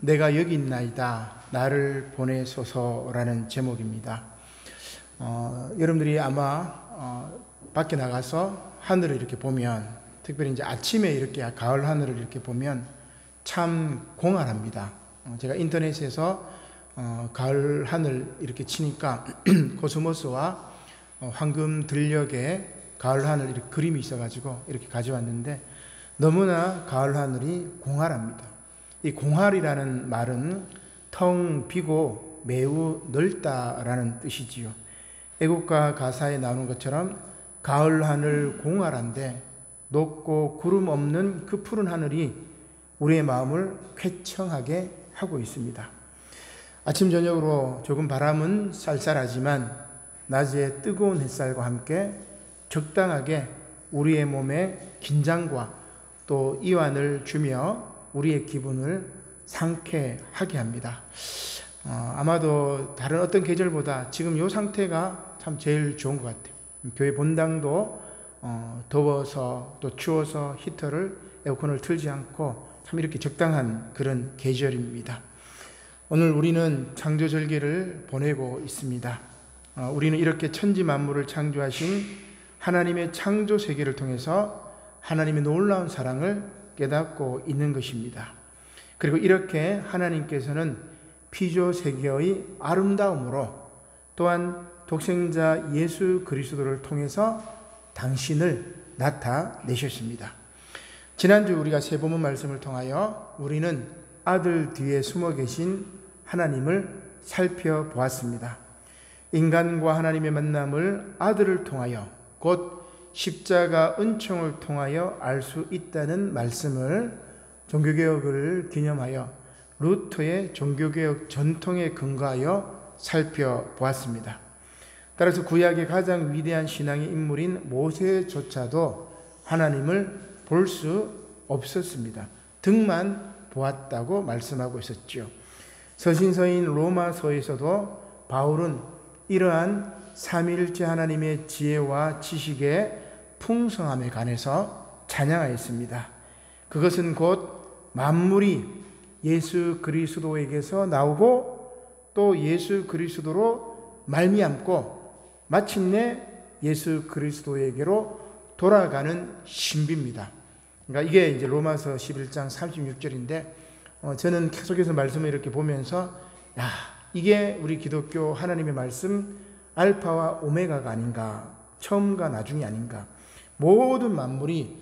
내가 여기 있나이다 나를 보내소서라는 제목입니다. 여러분들이 아마 밖에 나가서 하늘을 이렇게 보면, 특별히 이제 아침에 이렇게 가을 하늘을 이렇게 보면 참 공활합니다. 제가 인터넷에서 가을 하늘 이렇게 치니까 코스모스와 황금 들녘에 가을 하늘 이렇게 그림이 있어가지고 이렇게 가져왔는데, 너무나 가을 하늘이 공활합니다. 이 공활이라는 말은 텅 비고 매우 넓다라는 뜻이지요. 애국가 가사에 나오는 것처럼 가을 하늘 공활한데 높고 구름 없는 그 푸른 하늘이 우리의 마음을 쾌청하게 하고 있습니다. 아침 저녁으로 조금 바람은 쌀쌀하지만 낮에 뜨거운 햇살과 함께 적당하게 우리의 몸에 긴장과 또 이완을 주며 우리의 기분을 상쾌하게 합니다. 아마도 다른 어떤 계절보다 지금 이 상태가 참 제일 좋은 것 같아요. 교회 본당도 더워서 또 추워서 히터를, 에어컨을 틀지 않고 참 이렇게 적당한 그런 계절입니다. 오늘 우리는 창조절기를 보내고 있습니다. 우리는 이렇게 천지 만물을 창조하신 하나님의 창조 세계를 통해서 하나님의 놀라운 사랑을 깨닫고 있는 것입니다. 그리고 이렇게 하나님께서는 피조 세계의 아름다움으로 또한 독생자 예수 그리스도를 통해서 당신을 나타내셨습니다. 지난주 우리가 세본문 말씀을 통하여 우리는 아들 뒤에 숨어 계신 하나님을 살펴보았습니다. 인간과 하나님의 만남을 아들을 통하여, 곧 십자가 은총을 통하여 알 수 있다는 말씀을 종교개혁을 기념하여 루터의 종교개혁 전통에 근거하여 살펴보았습니다. 따라서 구약의 가장 위대한 신앙의 인물인 모세조차도 하나님을 볼 수 없었습니다. 등만 보았다고 말씀하고 있었죠. 서신서인 로마서에서도 바울은 이러한 삼위일체 하나님의 지혜와 지식의 풍성함에 관해서 찬양하였습니다. 그것은 곧 만물이 예수 그리스도에게서 나오고 또 예수 그리스도로 말미암고 마침내 예수 그리스도에게로 돌아가는 신비입니다. 그러니까 이게 이제 로마서 11장 36절인데, 저는 계속해서 말씀을 이렇게 보면서 이게 우리 기독교 하나님의 말씀 알파와 오메가가 아닌가, 처음과 나중이 아닌가. 모든 만물이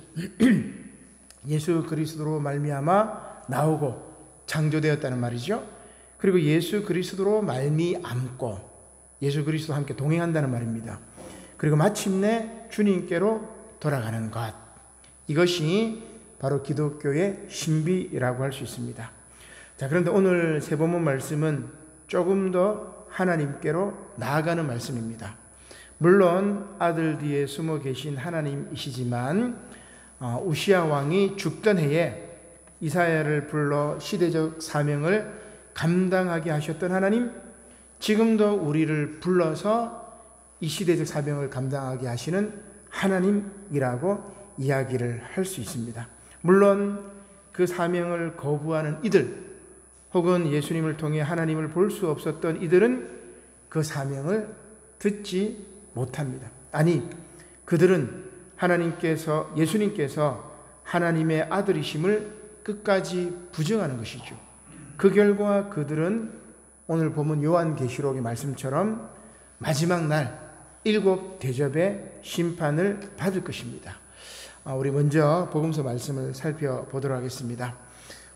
예수 그리스도로 말미암아 나오고 창조되었다는 말이죠. 그리고 예수 그리스도로 말미암고 예수 그리스도와 함께 동행한다는 말입니다. 그리고 마침내 주님께로 돌아가는 것, 이것이 바로 기독교의 신비라고 할 수 있습니다. 자, 그런데 오늘 세본문 말씀은 조금 더 하나님께로 나아가는 말씀입니다. 물론 아들 뒤에 숨어 계신 하나님이시지만 우시야 왕이 죽던 해에 이사야를 불러 시대적 사명을 감당하게 하셨던 하나님, 지금도 우리를 불러서 이 시대적 사명을 감당하게 하시는 하나님이라고 이야기를 할 수 있습니다. 물론 그 사명을 거부하는 이들, 혹은 예수님을 통해 하나님을 볼 수 없었던 이들은 그 사명을 듣지 못합니다. 아니, 그들은 예수님께서 하나님의 아들이심을 끝까지 부정하는 것이죠. 그 결과 그들은 오늘 보면 요한계시록의 말씀처럼 마지막 날 7 대접의 심판을 받을 것입니다. 우리 먼저 복음서 말씀을 살펴보도록 하겠습니다.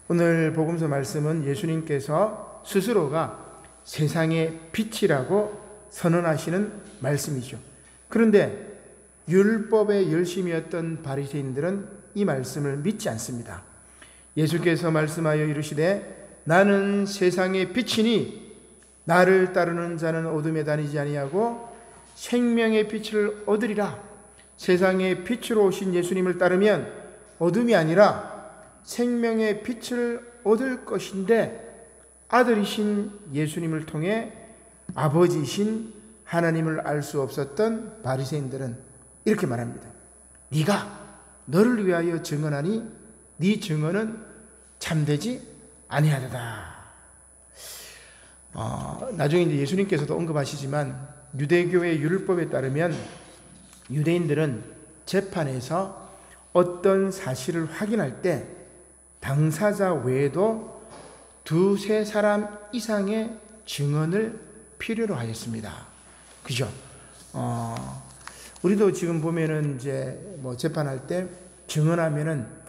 오늘 복음서 말씀은 예수님께서 스스로가 세상의 빛이라고 선언하시는 말씀이죠. 그런데 율법의 열심이었던 바리새인들은 이 말씀을 믿지 않습니다. 예수께서 말씀하여 이르시되 나는 세상의 빛이니 나를 따르는 자는 어둠에 다니지 아니하고 생명의 빛을 얻으리라. 세상의 빛으로 오신 예수님을 따르면 어둠이 아니라 생명의 빛을 얻을 것인데, 아들이신 예수님을 통해 아버지이신 하나님을 알 수 없었던 바리새인들은 이렇게 말합니다. 네가 너를 위하여 증언하니 네 증언은 참되지 아니하다. 나중에 이제 예수님께서도 언급하시지만 유대교의 율법에 따르면 유대인들은 재판에서 어떤 사실을 확인할 때 당사자 외에도 두세 사람 이상의 증언을 필요로 하였습니다. 그죠? 우리도 지금 보면은 이제 뭐 재판할 때 증언하면은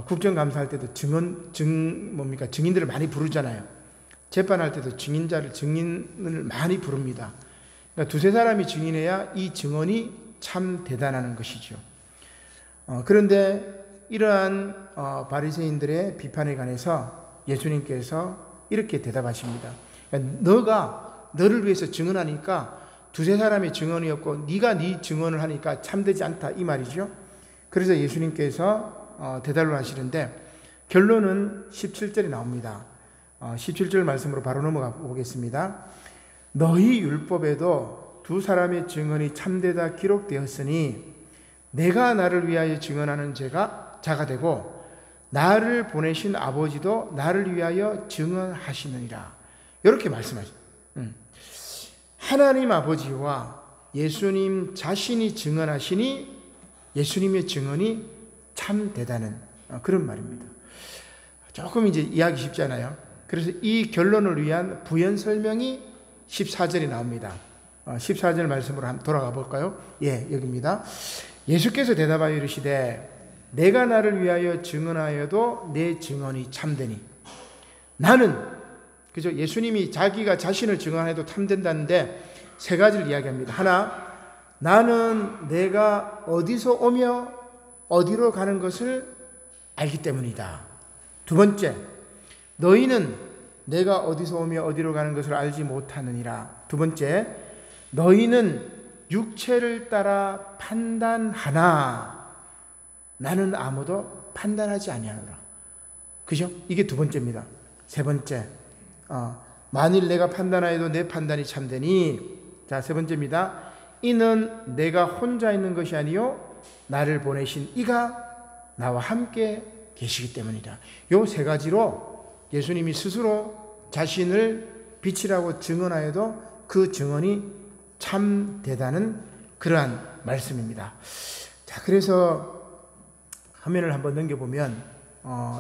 국정감사할 때도 증인들을 많이 부르잖아요. 재판할 때도 증인을 많이 부릅니다. 그러니까 두세 사람이 증인해야 이 증언이 참 대단한 것이죠. 그런데 이러한 바리새인들의 비판에 관해서 예수님께서 이렇게 대답하십니다. 그러니까 너를 위해서 증언하니까 두세 사람의 증언이었고 네가 네 증언을 하니까 참되지 않다 이 말이죠. 그래서 예수님께서 대답을 하시는데 결론은 17절에 나옵니다. 17절 말씀으로 바로 넘어가 보겠습니다. 너희 율법에도 두 사람의 증언이 참되다 기록되었으니 내가 나를 위하여 증언하는 자가 되고 나를 보내신 아버지도 나를 위하여 증언하시느니라. 이렇게 말씀하십니다. 하나님 아버지와 예수님 자신이 증언하시니 예수님의 증언이 참 대단한 그런 말입니다. 조금 이제 이해하기 쉽잖아요. 그래서 이 결론을 위한 부연 설명이 14절에 나옵니다. 14절 말씀으로 한번 돌아가 볼까요? 예, 여기입니다. 예수께서 대답하여 이르시되 내가 나를 위하여 증언하여도 내 증언이 참되니 나는 그죠? 예수님이 자기가 자신을 증언해도 참된다는데 세 가지를 이야기합니다. 하나, 나는 내가 어디서 오며 어디로 가는 것을 알기 때문이다. 두 번째, 너희는 내가 어디서 오며 어디로 가는 것을 알지 못하느니라. 두 번째, 너희는 육체를 따라 판단하나 나는 아무도 판단하지 아니하노라. 그죠? 이게 두 번째입니다. 세 번째, 만일 내가 판단하여도 내 판단이 참되니. 자, 세 번째입니다. 이는 내가 혼자 있는 것이 아니요 나를 보내신 이가 나와 함께 계시기 때문이다. 요 세 가지로 예수님이 스스로 자신을 빛이라고 증언하여도 그 증언이 참 대단한 그러한 말씀입니다. 자, 그래서 화면을 한번 넘겨보면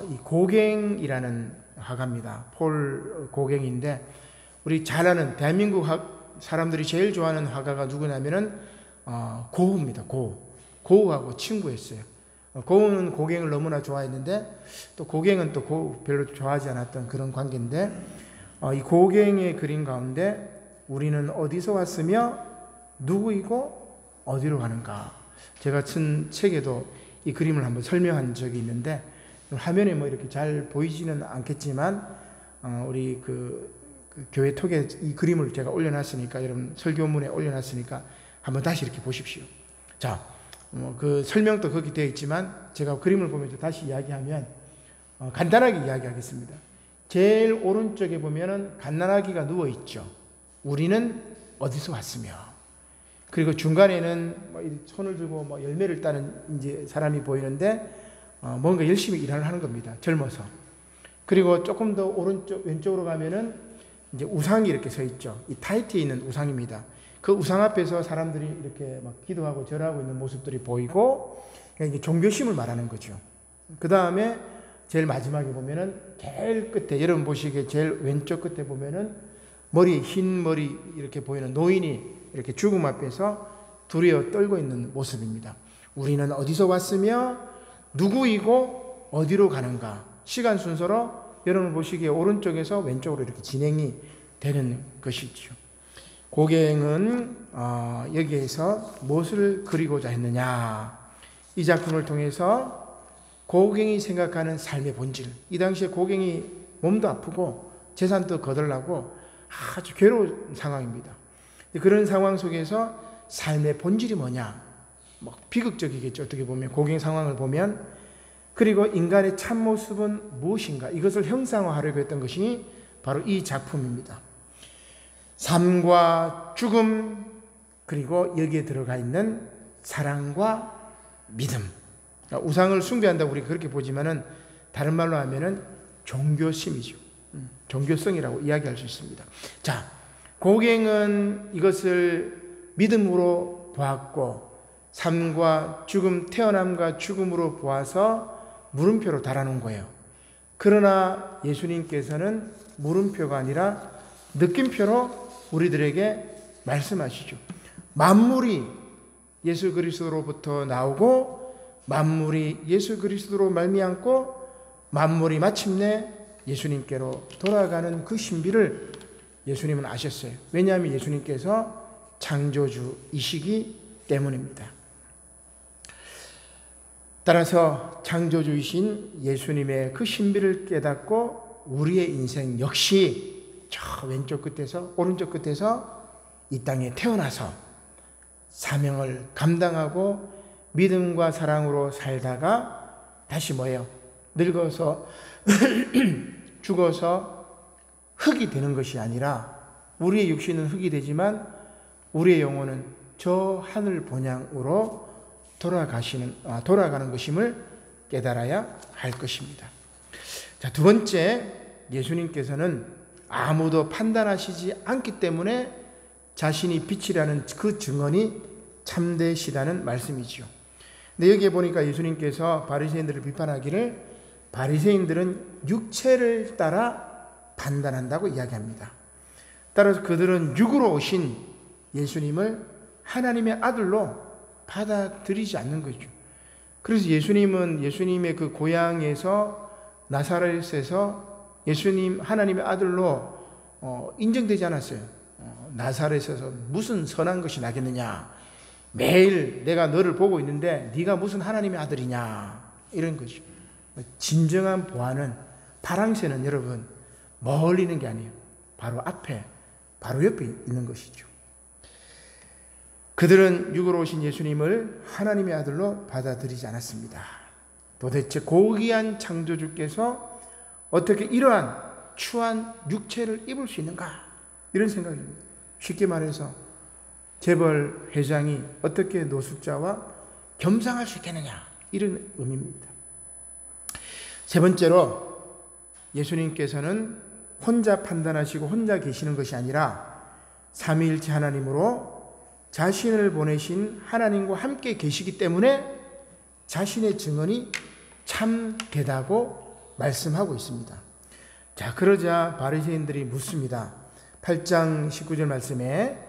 이 고갱이라는 화가입니다. 폴 고갱인데 우리 잘 아는 대한민국 사람들이 제일 좋아하는 화가가 누구냐면은 고우입니다. 고우하고 친구였어요. 고우는 고갱을 너무나 좋아했는데 또 고갱은 또 고우 별로 좋아하지 않았던 그런 관계인데 이 고갱의 그림 가운데 우리는 어디서 왔으며 누구이고 어디로 가는가. 제가 쓴 책에도 이 그림을 한번 설명한 적이 있는데 화면에 뭐 이렇게 잘 보이지는 않겠지만 우리 그 교회 톡에 이 그림을 제가 올려놨으니까 여러분 설교문에 올려놨으니까 한번 다시 이렇게 보십시오. 자, 그 설명도 거기 되어 있지만 제가 그림을 보면서 다시 이야기하면 간단하게 이야기하겠습니다. 제일 오른쪽에 보면은 갓난아기가 누워 있죠. 우리는 어디서 왔으며, 그리고 중간에는 뭐 손을 들고 뭐 열매를 따는 이제 사람이 보이는데 뭔가 열심히 일을 하는 겁니다. 젊어서. 그리고 조금 더 왼쪽으로 가면은 이제 우상이 이렇게 서 있죠. 이 타이트에 있는 우상입니다. 그 우상 앞에서 사람들이 이렇게 막 기도하고 절하고 있는 모습들이 보이고, 이게 종교심을 말하는 거죠. 그 다음에 제일 마지막에 보면은 제일 끝에, 여러분 보시기에 제일 왼쪽 끝에 보면은 흰 머리 이렇게 보이는 노인이 이렇게 죽음 앞에서 두려워 떨고 있는 모습입니다. 우리는 어디서 왔으며 누구이고 어디로 가는가. 시간 순서로 여러분 보시기에 오른쪽에서 왼쪽으로 이렇게 진행이 되는 것이죠. 고갱은 여기에서 무엇을 그리고자 했느냐. 이 작품을 통해서 고갱이 생각하는 삶의 본질. 이 당시에 고갱이 몸도 아프고 재산도 거덜나고 아주 괴로운 상황입니다. 그런 상황 속에서 삶의 본질이 뭐냐. 비극적이겠죠. 어떻게 보면 고갱 상황을 보면. 그리고 인간의 참모습은 무엇인가. 이것을 형상화하려고 했던 것이 바로 이 작품입니다. 삶과 죽음, 그리고 여기에 들어가 있는 사랑과 믿음. 우상을 숭배한다고 우리가 그렇게 보지만은 다른 말로 하면은 종교심이죠. 종교성이라고 이야기할 수 있습니다. 자, 고갱은 이것을 믿음으로 보았고 삶과 죽음, 태어남과 죽음으로 보아서 물음표로 달아놓은 거예요. 그러나 예수님께서는 물음표가 아니라 느낌표로 우리들에게 말씀하시죠. 만물이 예수 그리스도로부터 나오고 만물이 예수 그리스도로 말미암고 만물이 마침내 예수님께로 돌아가는 그 신비를 예수님은 아셨어요. 왜냐하면 예수님께서 창조주이시기 때문입니다. 따라서 창조주이신 예수님의 그 신비를 깨닫고 우리의 인생 역시 저 왼쪽 끝에서 오른쪽 끝에서 이 땅에 태어나서 사명을 감당하고 믿음과 사랑으로 살다가 다시 뭐예요? 늙어서 죽어서 흙이 되는 것이 아니라 우리의 육신은 흙이 되지만 우리의 영혼은 저 하늘 본향으로 돌아가는 것임을 깨달아야 할 것입니다. 자, 두 번째, 예수님께서는 아무도 판단하시지 않기 때문에 자신이 빛이라는 그 증언이 참되시다는 말씀이지요. 근데 여기에 보니까 예수님께서 바리새인들을 비판하기를 바리새인들은 육체를 따라 판단한다고 이야기합니다. 따라서 그들은 육으로 오신 예수님을 하나님의 아들로 받아들이지 않는 거죠. 그래서 예수님의 그 고향에서 나사렛에서 예수님 하나님의 아들로 인정되지 않았어요. 나사렛에서 무슨 선한 것이 나겠느냐. 매일 내가 너를 보고 있는데 네가 무슨 하나님의 아들이냐. 이런 거죠. 진정한 보아는 파랑새는 여러분 멀리 있는 게 아니에요. 바로 앞에, 바로 옆에 있는 것이죠. 그들은 육으로 오신 예수님을 하나님의 아들로 받아들이지 않았습니다. 도대체 고귀한 창조주께서 어떻게 이러한 추한 육체를 입을 수 있는가? 이런 생각입니다. 쉽게 말해서 재벌 회장이 어떻게 노숙자와 겸상할 수 있겠느냐? 이런 의미입니다. 세 번째로 예수님께서는 혼자 판단하시고 혼자 계시는 것이 아니라 삼위일체 하나님으로 자신을 보내신 하나님과 함께 계시기 때문에 자신의 증언이 참되다고 말씀하고 있습니다. 자, 그러자 바리새인들이 묻습니다. 8장 19절 말씀에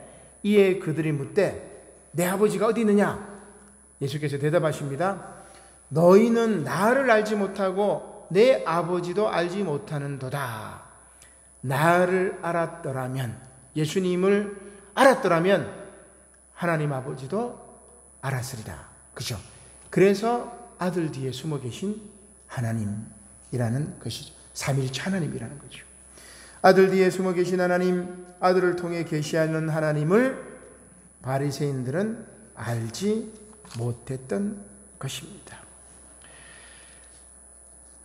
이에 그들이 묻되 내 아버지가 어디 있느냐? 예수께서 대답하십니다. 너희는 나를 알지 못하고 내 아버지도 알지 못하는도다. 나를 알았더라면, 예수님을 알았더라면 하나님 아버지도 알았으리라. 그죠? 그래서 아들 뒤에 숨어 계신 하나님이라는 것이죠. 삼위일체 하나님이라는 거죠. 아들 뒤에 숨어 계신 하나님, 아들을 통해 계시하는 하나님을 바리새인들은 알지 못했던 것입니다.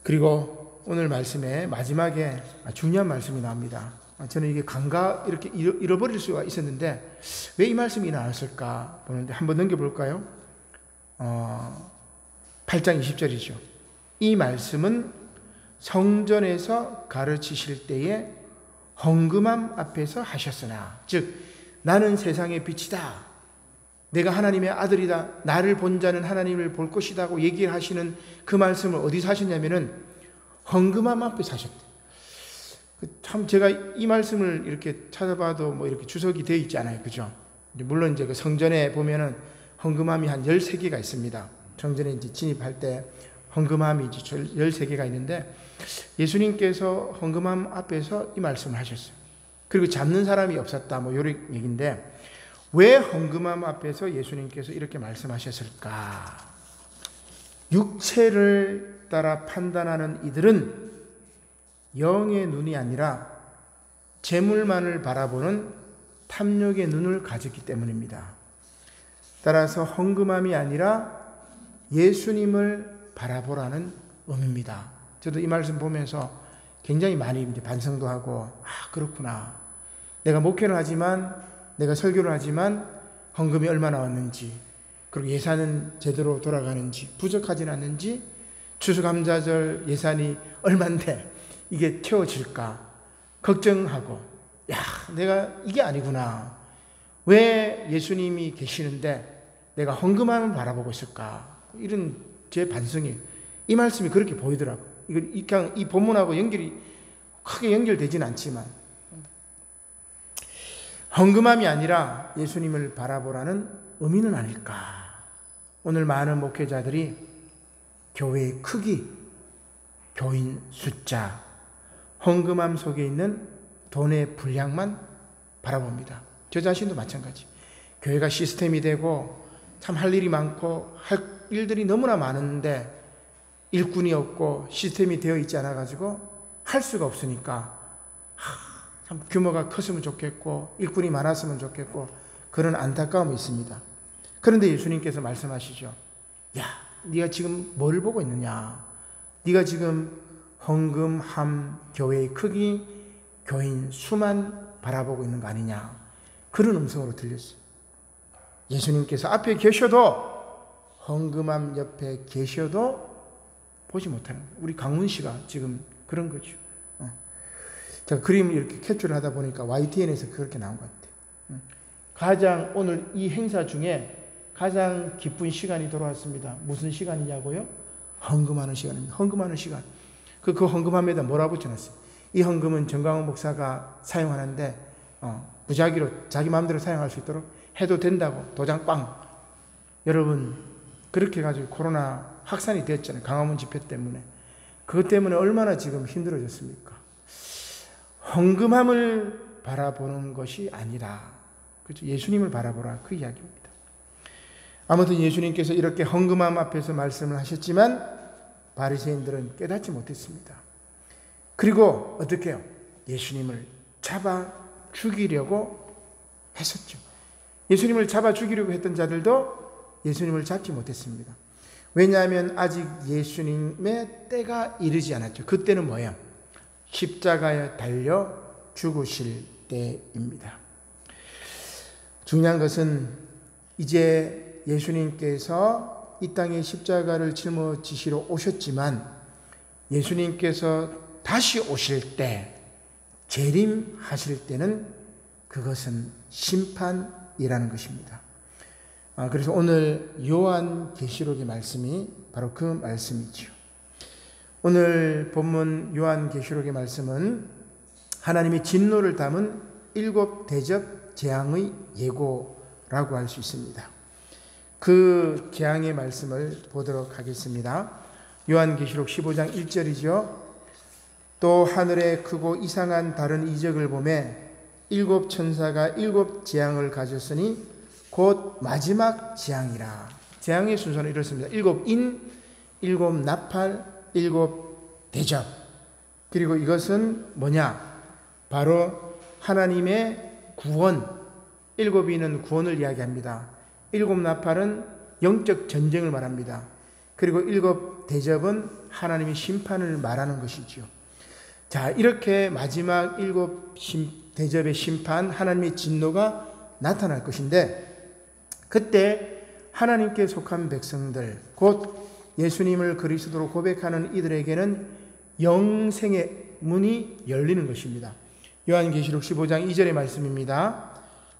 그리고 오늘 말씀에 마지막에 중요한 말씀이 나옵니다. 저는 이게 감각 이렇게 잃어버릴 수가 있었는데 왜 이 말씀이 나왔을까 보는데 한번 넘겨볼까요? 8장 20절이죠. 이 말씀은 성전에서 가르치실 때에 헌금함 앞에서 하셨으나, 즉 나는 세상의 빛이다, 내가 하나님의 아들이다, 나를 본 자는 하나님을 볼 것이다고 얘기를 하시는 그 말씀을 어디서 하셨냐면은 헌금함 앞에서 하셨대요. 참 제가 이 말씀을 이렇게 찾아봐도 뭐 이렇게 주석이 되어 있지 않아요. 그죠? 물론 이제 그 성전에 보면은 헌금함이 한 13개가 있습니다. 성전에 이제 진입할 때 헌금함이 이제 13개가 있는데 예수님께서 헌금함 앞에서 이 말씀을 하셨어요. 그리고 잡는 사람이 없었다. 뭐 이런 얘기인데 왜 헌금함 앞에서 예수님께서 이렇게 말씀하셨을까? 육체를 따라 판단하는 이들은 영의 눈이 아니라 재물만을 바라보는 탐욕의 눈을 가졌기 때문입니다. 따라서 헌금함이 아니라 예수님을 바라보라는 의미입니다. 저도 이 말씀 보면서 굉장히 많이 이제 반성도 하고, 그렇구나. 내가 목회를 하지만, 내가 설교를 하지만 헌금이 얼마 나왔는지, 그리고 예산은 제대로 돌아가는지, 부족하지는 않는지, 추수감사절 예산이 얼만데 이게 채워질까? 걱정하고, 야, 내가 이게 아니구나. 왜 예수님이 계시는데 내가 헌금함을 바라보고 있을까? 이런 제 반성이, 이 말씀이 그렇게 보이더라고요. 그냥 이 본문하고 크게 연결되지는 않지만, 헌금함이 아니라 예수님을 바라보라는 의미는 아닐까. 오늘 많은 목회자들이 교회의 크기, 교인 숫자, 헌금함 속에 있는 돈의 분량만 바라봅니다. 저 자신도 마찬가지. 교회가 시스템이 되고 참 할 일이 많고 할 일들이 너무나 많은데 일꾼이 없고 시스템이 되어 있지 않아가지고 할 수가 없으니까 참 규모가 컸으면 좋겠고 일꾼이 많았으면 좋겠고 그런 안타까움이 있습니다. 그런데 예수님께서 말씀하시죠. 야, 네가 지금 뭘 보고 있느냐? 네가 지금 헌금함 교회의 크기, 교인 수만 바라보고 있는 거 아니냐? 그런 음성으로 들렸어요. 예수님께서 앞에 계셔도, 헌금함 옆에 계셔도 보지 못하는 거예요. 우리 강문 씨가 지금 그런 거죠. 제가 그림을 이렇게 캡처를 하다 보니까 YTN에서 그렇게 나온 것 같아요. 가장 오늘 이 행사 중에 가장 기쁜 시간이 돌아왔습니다. 무슨 시간이냐고요? 헌금하는 시간입니다. 헌금하는 시간. 그 헌금함에다 뭐라 붙여놨어요? 이 헌금은 정강훈 목사가 사용하는데 무작위로 자기 마음대로 사용할 수 있도록 해도 된다고 도장 빵. 여러분 그렇게 해가지고 코로나 확산이 됐잖아요. 광화문 집회 때문에. 그것 때문에 얼마나 지금 힘들어졌습니까? 헌금함을 바라보는 것이 아니라, 그렇죠? 예수님을 바라보라, 그 이야기입니다. 아무튼 예수님께서 이렇게 헌금함 앞에서 말씀을 하셨지만 바리새인들은 깨닫지 못했습니다. 그리고 어떻게 해요? 예수님을 잡아 죽이려고 했었죠. 예수님을 잡아 죽이려고 했던 자들도 예수님을 잡지 못했습니다. 왜냐하면 아직 예수님의 때가 이르지 않았죠. 그때는 뭐예요? 십자가에 달려 죽으실 때입니다. 중요한 것은 이제 예수님께서 이 땅에 십자가를 짊어지시러 오셨지만 예수님께서 다시 오실 때, 재림하실 때는 그것은 심판이라는 것입니다. 그래서 오늘 요한계시록의 말씀이 바로 그 말씀이죠. 오늘 본문 요한계시록의 말씀은 하나님의 진노를 담은 7 대접 재앙의 예고라고 할 수 있습니다. 그 재앙의 말씀을 보도록 하겠습니다. 요한계시록 15장 1절이죠. 또 하늘에 크고 이상한 다른 이적을 보매 7 천사가 7 재앙을 가졌으니 곧 마지막 재앙이라. 재앙의 순서는 이렇습니다. 7 인, 7 나팔, 7 대접. 그리고 이것은 뭐냐? 바로 하나님의 구원. 7인은 구원을 이야기합니다. 7 나팔은 영적 전쟁을 말합니다. 그리고 7 대접은 하나님의 심판을 말하는 것이죠. 자, 이렇게 마지막 7 대접의 심판, 하나님의 진노가 나타날 것인데, 그때 하나님께 속한 백성들, 곧 예수님을 그리스도로 고백하는 이들에게는 영생의 문이 열리는 것입니다. 요한계시록 15장 2절의 말씀입니다.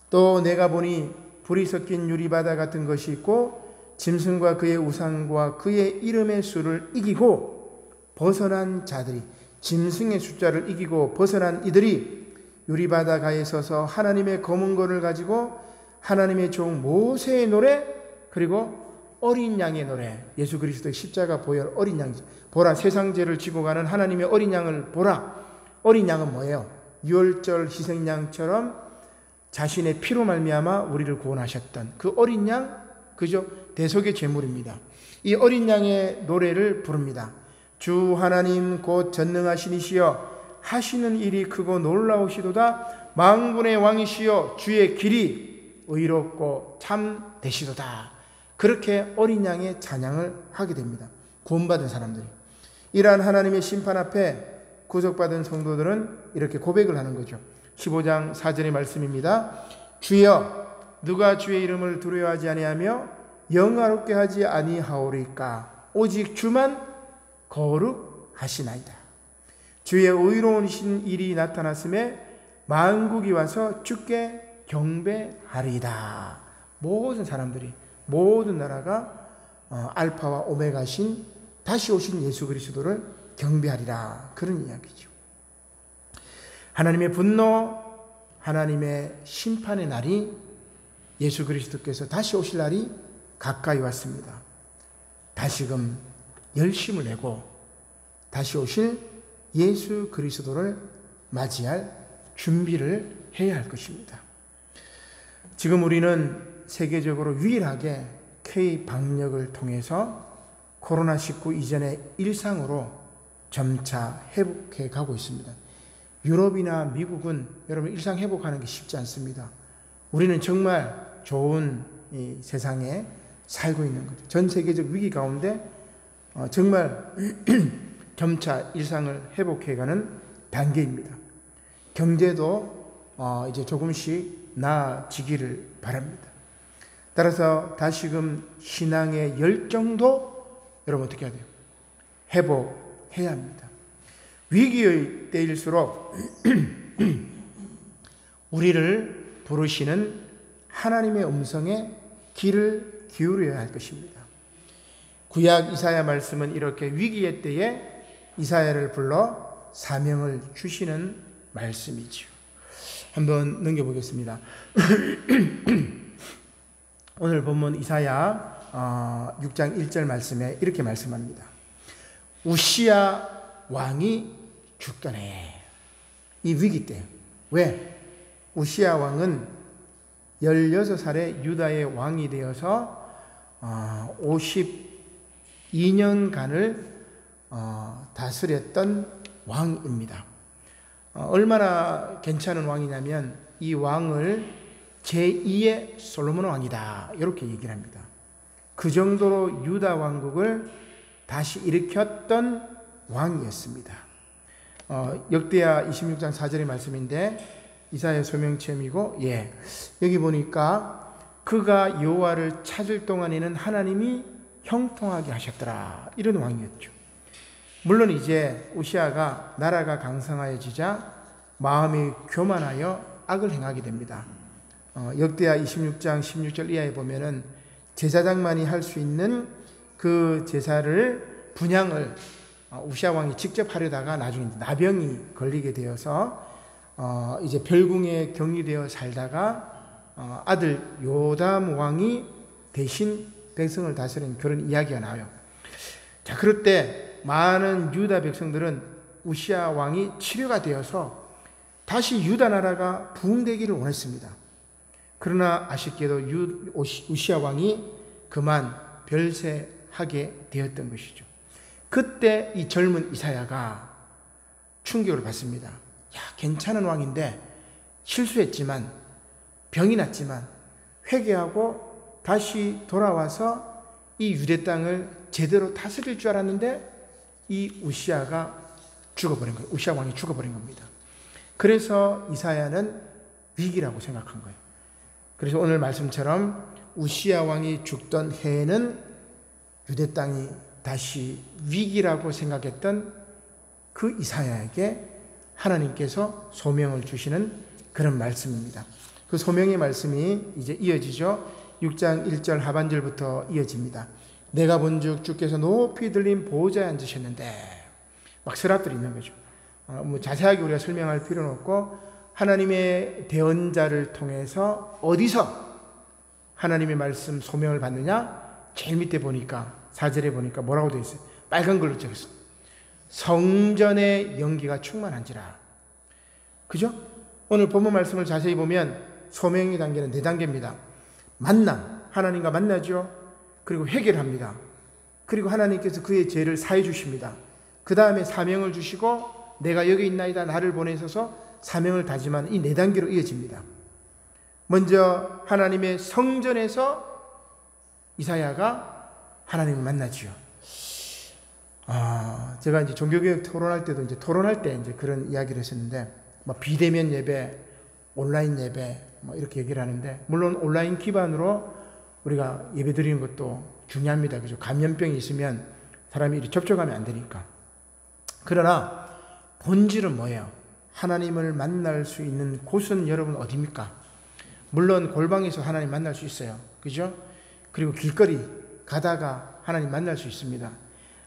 또 내가 보니 불이 섞인 유리바다 같은 것이 있고 짐승과 그의 우상과 그의 이름의 수를 이기고 벗어난 자들이, 짐승의 숫자를 이기고 벗어난 이들이 유리바다 가에 서서 하나님의 검은 권을 가지고 하나님의 종 모세의 노래, 그리고 어린 양의 노래, 예수 그리스도의 십자가 보혈 어린 양, 보라 세상 죄를 지고 가는 하나님의 어린 양을 보라. 어린 양은 뭐예요? 유월절 희생양처럼 자신의 피로 말미암아 우리를 구원하셨던 그 어린 양, 그죠? 대속의 제물입니다. 이 어린 양의 노래를 부릅니다. 주 하나님 곧 전능하신 이시여 하시는 일이 크고 놀라우시도다. 만군의 왕이시여 주의 길이 의롭고 참 되시도다. 그렇게 어린 양의 찬양을 하게 됩니다. 구원받은 사람들이. 이러한 하나님의 심판 앞에 구속받은 성도들은 이렇게 고백을 하는 거죠. 15장 4절의 말씀입니다. 주여 누가 주의 이름을 두려워하지 아니하며 영화롭게 하지 아니하오리까? 오직 주만 거룩하시나이다. 주의 의로우신 일이 나타났음에 만국이 와서 주께 경배하리이다. 모든 사람들이, 모든 나라가 알파와 오메가신 다시 오신 예수 그리스도를 경배하리라. 그런 이야기죠. 하나님의 분노, 하나님의 심판의 날이, 예수 그리스도께서 다시 오실 날이 가까이 왔습니다. 다시금 열심을 내고 다시 오실 예수 그리스도를 맞이할 준비를 해야 할 것입니다. 지금 우리는 세계적으로 유일하게 K-방역을 통해서 코로나19 이전의 일상으로 점차 회복해 가고 있습니다. 유럽이나 미국은 여러분 일상 회복하는 게 쉽지 않습니다. 우리는 정말 좋은 이 세상에 살고 있는 거죠. 전 세계적 위기 가운데 정말 점차 일상을 회복해가는 단계입니다. 경제도 이제 조금씩 나아지기를 바랍니다. 따라서 다시금 신앙의 열정도 여러분 어떻게 해야 돼요? 회복해야 합니다. 위기의 때일수록 우리를 부르시는 하나님의 음성에 귀를 기울여야 할 것입니다. 구약 이사야 말씀은 이렇게 위기의 때에 이사야를 불러 사명을 주시는 말씀이죠. 한번 넘겨보겠습니다. 오늘 본문 이사야 6장 1절 말씀에 이렇게 말씀합니다. 우시야 왕이 죽더네. 이 위기 때. 왜? 우시야 왕은 16살에 유다의 왕이 되어서 52년간을 다스렸던 왕입니다. 얼마나 괜찮은 왕이냐면 이 왕을 제2의 솔로몬 왕이다 이렇게 얘기를 합니다. 그 정도로 유다 왕국을 다시 일으켰던 왕이었습니다. 역대하 26장 4절의 말씀인데 이사야 소명체험이고, 여기 보니까 그가 여호와를 찾을 동안에는 하나님이 형통하게 하셨더라, 이런 왕이었죠. 물론 이제 우시아가 나라가 강성하여지자 마음이 교만하여 악을 행하게 됩니다. 역대하 26장 16절 이하에 보면은 제사장만이 할 수 있는 그 제사를 분향을 우시아 왕이 직접 하려다가 나중에 나병이 걸리게 되어서 이제 별궁에 격리되어 살다가 아들 요담 왕이 대신 백성을 다스린 그런 이야기가 나와요. 자, 그럴 때 많은 유다 백성들은 우시아 왕이 치료가 되어서 다시 유다 나라가 부흥되기를 원했습니다. 그러나 아쉽게도 우시아 왕이 그만 별세하게 되었던 것이죠. 그때 이 젊은 이사야가 충격을 받습니다. 괜찮은 왕인데 실수했지만, 병이 났지만 회개하고 다시 돌아와서 이 유대 땅을 제대로 다스릴 줄 알았는데 이 우시아가 죽어버린 거예요. 우시아 왕이 죽어버린 겁니다. 그래서 이사야는 위기라고 생각한 거예요. 그래서 오늘 말씀처럼 우시아 왕이 죽던 해에는 유대 땅이 다시 위기라고 생각했던 그 이사야에게 하나님께서 소명을 주시는 그런 말씀입니다. 그 소명의 말씀이 이제 이어지죠. 6장 1절 하반절부터 이어집니다. 내가 본즉 주께서 높이 들린 보좌에 앉으셨는데, 막 서랍들이 있는 거죠. 뭐 자세하게 우리가 설명할 필요는 없고, 하나님의 대언자를 통해서 어디서 하나님의 말씀 소명을 받느냐? 제일 밑에 보니까 4절에 보니까 뭐라고 되어 있어요? 빨간 걸로 적었어. 성전의 연기가 충만한지라. 그죠? 오늘 본문 말씀을 자세히 보면 소명의 단계는 4단계입니다. 만남, 하나님과 만나죠. 그리고 회개를 합니다. 그리고 하나님께서 그의 죄를 사해 주십니다. 그 다음에 사명을 주시고 내가 여기 있나이다, 나를 보내셔서 사명을 다짐하는 이 4단계로 이어집니다. 먼저 하나님의 성전에서 이사야가 하나님을 만나지요. 제가 이제 종교개혁 토론할 때도 이제 그런 이야기를 했었는데, 뭐 비대면 예배, 온라인 예배, 뭐 이렇게 얘기를 하는데, 물론 온라인 기반으로 우리가 예배 드리는 것도 중요합니다. 그죠? 감염병이 있으면 사람이 이렇게 접촉하면 안 되니까. 그러나 본질은 뭐예요? 하나님을 만날 수 있는 곳은 여러분 어디입니까? 물론 골방에서 하나님 만날 수 있어요. 그죠? 그리고 길거리 가다가 하나님 만날 수 있습니다.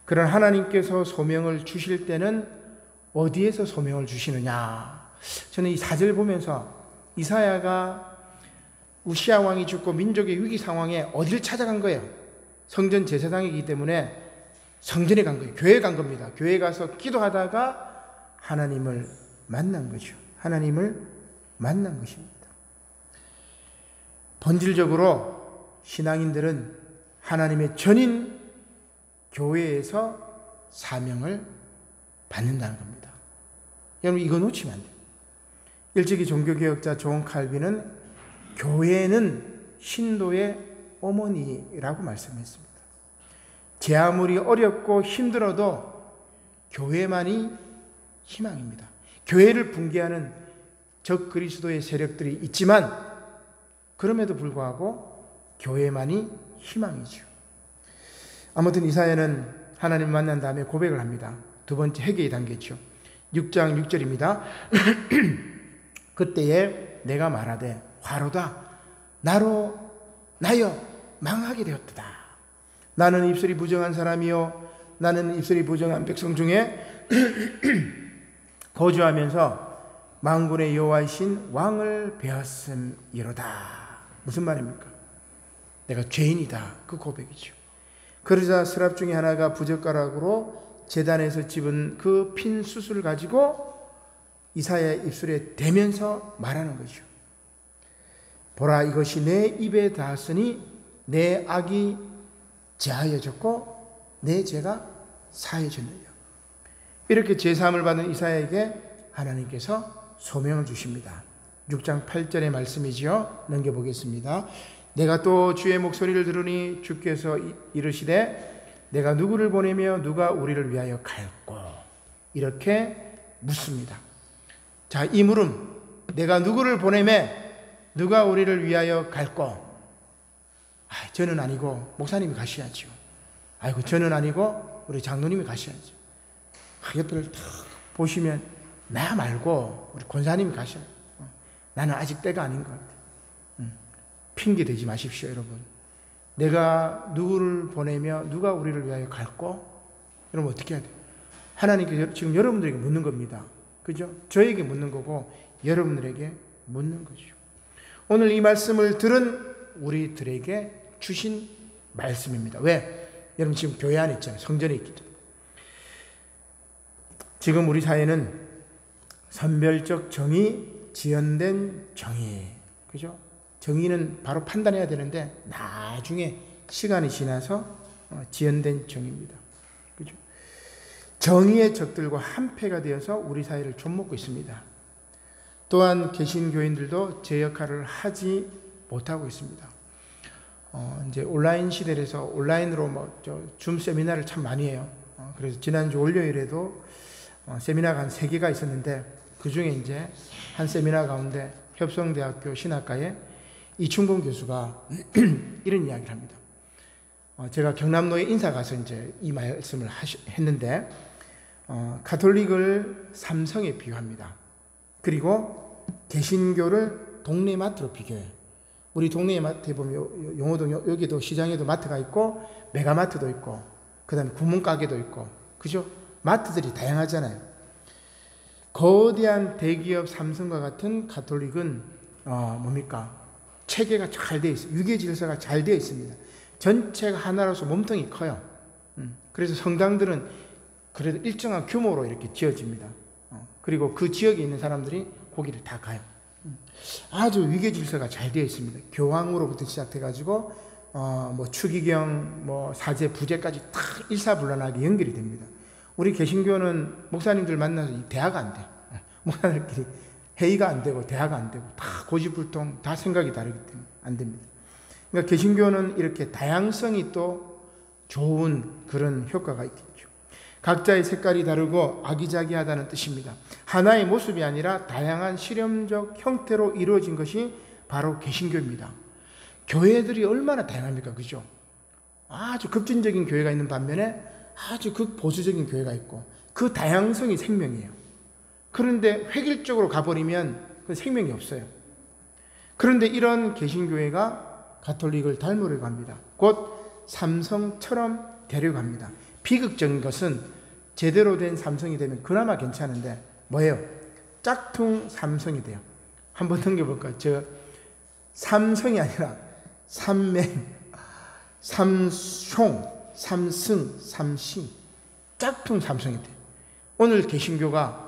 그런 하나님께서 소명을 주실 때는 어디에서 소명을 주시느냐? 저는 이 4절 보면서 이사야가 우시아 왕이 죽고 민족의 위기 상황에 어디를 찾아간 거예요? 성전 제사장이기 때문에 성전에 간 거예요. 교회에 간 겁니다. 교회에 가서 기도하다가 하나님을 만난 거죠. 하나님을 만난 것입니다. 본질적으로 신앙인들은 하나님의 전인 교회에서 사명을 받는다는 겁니다. 여러분 이거 놓치면 안 돼요. 일찍이 종교개혁자 존 칼빈은 교회는 신도의 어머니라고 말씀했습니다. 제 아무리 어렵고 힘들어도 교회만이 희망입니다. 교회를 붕괴하는 적 그리스도의 세력들이 있지만 그럼에도 불구하고 교회만이 희망이죠. 아무튼 이사야는 하나님 만난 다음에 고백을 합니다. 두 번째 회개의 단계죠. 6장 6절입니다. 그때에 내가 말하되 화로다 나로 나여 망하게 되었다. 나는 입술이 부정한 사람이요 나는 입술이 부정한 백성 중에 거주하면서 만군의 여호와이신 왕을 배웠음이로다. 무슨 말입니까? 내가 죄인이다. 그 고백이죠. 그러자 서랍 중에 하나가 부젓가락으로 제단에서 집은 그 핀 숯을 가지고 이사야의 입술에 대면서 말하는 거죠. 보라 이것이 내 입에 닿았으니 내 악이 제하여졌고 내 죄가 사해졌느냐. 이렇게 제사함을 받은 이사야에게 하나님께서 소명을 주십니다. 6장 8절의 말씀이지요. 넘겨보겠습니다. 내가 또 주의 목소리를 들으니 주께서 이르시되 내가 누구를 보내며 누가 우리를 위하여 갈꼬. 이렇게 묻습니다. 자, 이 물음 내가 누구를 보내며 누가 우리를 위하여 갈꼬. 저는 아니고 목사님이 가셔야죠. 아이고 저는 아니고 우리 장로님이 가셔야죠. 옆을 탁 보시면 나 말고 우리 권사님이 가셔요. 나는 아직 때가 아닌 것 같아요. 핑계 대지 마십시오, 여러분. 내가 누구를 보내며 누가 우리를 위하여 갈꼬? 여러분 어떻게 해야 돼요? 하나님께서 지금 여러분들에게 묻는 겁니다. 그죠? 저에게 묻는 거고 여러분들에게 묻는 거죠. 오늘 이 말씀을 들은 우리들에게 주신 말씀입니다. 왜? 여러분 지금 교회 안에 있잖아요. 성전에 있기 때문에. 지금 우리 사회는 선별적 정의, 지연된 정의. 그죠? 정의는 바로 판단해야 되는데 나중에 시간이 지나서 지연된 정의입니다. 그죠? 정의의 적들과 한패가 되어서 우리 사회를 좀먹고 있습니다. 또한 개신교인들도 제 역할을 하지 못하고 있습니다. 이제 온라인 시대라서 온라인으로 줌 세미나를 참 많이 해요. 그래서 지난주 월요일에도 세미나가 한 3개가 있었는데 그 중에 이제 한 세미나 가운데 협성대학교 신학과에 이충곤 교수가 이런 이야기를 합니다. 제가 경남로에 인사 가서 이제 이 말씀을 했는데, 가톨릭을 삼성에 비유합니다. 그리고 개신교를 동네 마트로 비교해요. 우리 동네 마트에 보면 용호동 여기도 시장에도 마트가 있고 메가마트도 있고 그 다음에 구멍가게도 있고 그죠? 마트들이 다양하잖아요. 거대한 대기업 삼성과 같은 가톨릭은 뭡니까? 체계가 잘 되어 있어요. 유계 질서가 잘 되어 있습니다. 전체가 하나로서 몸통이 커요. 그래서 성당들은 그래도 일정한 규모로 이렇게 지어집니다. 그리고 그 지역에 있는 사람들이 거기를 다 가요. 아주 위계 질서가 잘 되어 있습니다. 교황으로부터 시작해가지고 뭐 추기경, 뭐 사제, 부제까지 다 일사불란하게 연결이 됩니다. 우리 개신교는 목사님들 만나서 대화가 안 돼. 목사님들끼리 회의가 안 되고 대화가 안 되고 다 고집불통, 다 생각이 다르기 때문에 안 됩니다. 그러니까 개신교는 이렇게 다양성이 또 좋은 그런 효과가 있겠죠. 각자의 색깔이 다르고 아기자기하다는 뜻입니다. 하나의 모습이 아니라 다양한 실험적 형태로 이루어진 것이 바로 개신교입니다. 교회들이 얼마나 다양합니까? 그죠? 아주 급진적인 교회가 있는 반면에 아주 극보수적인 교회가 있고 그 다양성이 생명이에요. 그런데 획일적으로 가버리면 그 생명이 없어요. 그런데 이런 개신교회가 가톨릭을 닮으려고 합니다. 곧 삼성처럼 되려고 합니다. 비극적인 것은 제대로 된 삼성이 되면 그나마 괜찮은데 뭐예요? 짝퉁 삼성이 돼요. 한번 넘겨볼까요? 삼성이 아니라 삼맹, 삼숑, 삼승, 삼신, 짝퉁 삼성이 돼요. 오늘 개신교가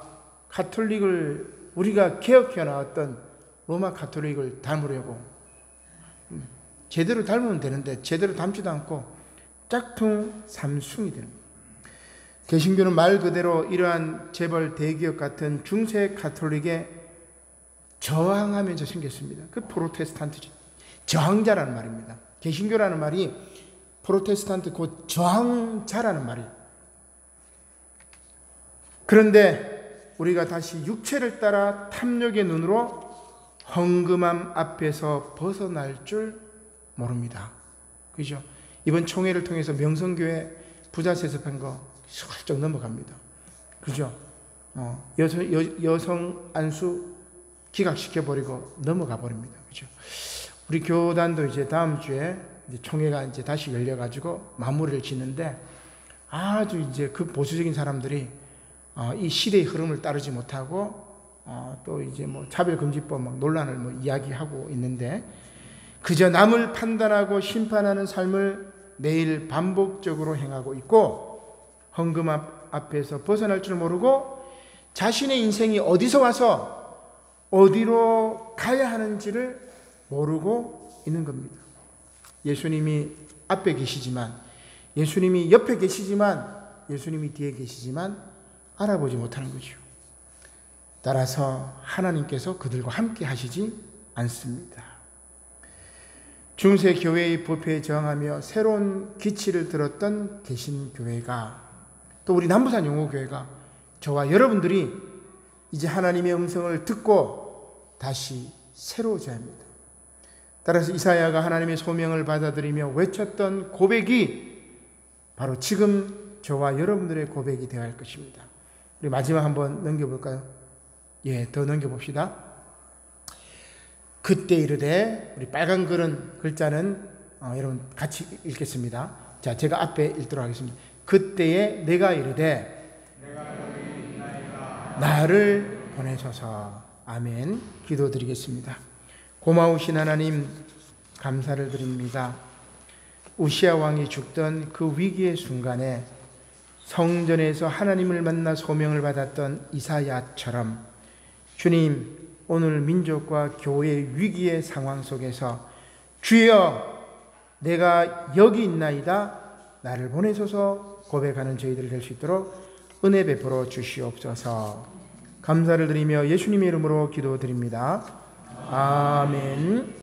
가톨릭을 우리가 개혁해 나왔던 로마 가톨릭을 닮으려고 제대로 닮으면 되는데 제대로 닮지도 않고 짝퉁 삼숭이 되는 거예요. 개신교는 말 그대로 이러한 재벌 대기업 같은 중세 가톨릭에 저항하면서 생겼습니다. 그 프로테스탄트죠. 저항자라는 말입니다. 개신교라는 말이 프로테스탄트 곧 저항자라는 말이에요. 그런데 우리가 다시 육체를 따라 탐욕의 눈으로 헝금함 앞에서 벗어날 줄 모릅니다. 그죠? 이번 총회를 통해서 명성교회 부자 세습한 거 슬쩍 넘어갑니다. 그죠? 여성 안수 기각시켜버리고 넘어가 버립니다. 그죠? 우리 교단도 이제 다음 주에 이제 총회가 이제 다시 열려가지고 마무리를 짓는데 아주 이제 그 보수적인 사람들이 이 시대의 흐름을 따르지 못하고 또 이제 뭐 차별금지법 막 논란을 뭐 이야기하고 있는데 그저 남을 판단하고 심판하는 삶을 매일 반복적으로 행하고 있고 헝금함 앞에서 벗어날 줄 모르고 자신의 인생이 어디서 와서 어디로 가야 하는지를 모르고 있는 겁니다. 예수님이 앞에 계시지만, 예수님이 옆에 계시지만, 예수님이 뒤에 계시지만 알아보지 못하는 거죠. 따라서 하나님께서 그들과 함께 하시지 않습니다. 중세 교회의 부패에 저항하며 새로운 기치를 들었던 개신교회가 또 우리 남부산 용호교회가 저와 여러분들이 이제 하나님의 음성을 듣고 다시 새로워져야 합니다. 따라서 이사야가 하나님의 소명을 받아들이며 외쳤던 고백이 바로 지금 저와 여러분들의 고백이 되어야 할 것입니다. 우리 마지막 한번 넘겨볼까요? 더 넘겨봅시다. 그때 이르되, 우리 빨간 글자는 여러분 같이 읽겠습니다. 자, 제가 앞에 읽도록 하겠습니다. 그때에 내가 이르되 나를 보내소서. 아멘. 기도드리겠습니다. 고마우신 하나님, 감사를 드립니다. 우시아 왕이 죽던 그 위기의 순간에 성전에서 하나님을 만나 소명을 받았던 이사야처럼 주님, 오늘 민족과 교회의 위기의 상황 속에서 주여, 내가 여기 있나이다, 나를 보내소서 고백하는 저희들 될 수 있도록 은혜 베풀어 주시옵소서. 감사를 드리며 예수님의 이름으로 기도드립니다. 아멘.